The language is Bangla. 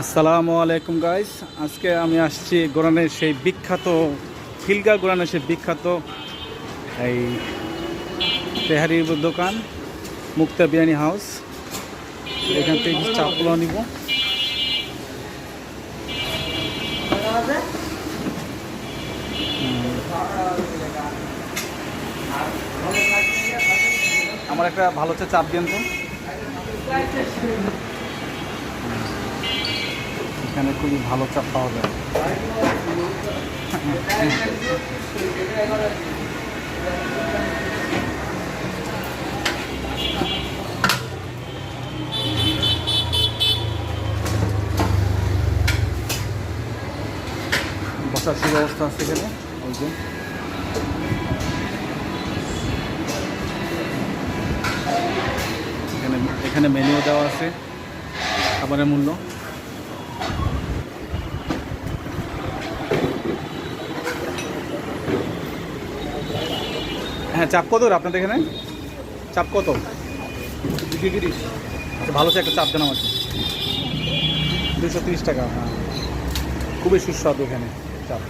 আসসালামু আলাইকুম গাইস। আজকে আমি আসছি গোরানের সেই বিখ্যাত খিলগা গোরানের সেই বিখ্যাত এই তেহারির দোকান মুক্তা বিরিয়ানি হাউস। এখান থেকে কিছু চাপলা নিব। আমার একটা ভালো হচ্ছে চাপ দিন তো। এখানে খুবই ভালো চাপ পাওয়া যায়। বসার সুব্যবস্থা আছে এখানে। ওই যে এখানে মেনুও দেওয়া আছে, খাবারের মূল্য। হ্যাঁ, চাপ কত আপনাদের এখানে? চাপ কত? 230। আচ্ছা, ভালো আছে, একটা চাপ দেন আমাকে। 230 টাকা। হ্যাঁ, খুবই সুস্বাদু এখানে চাপ।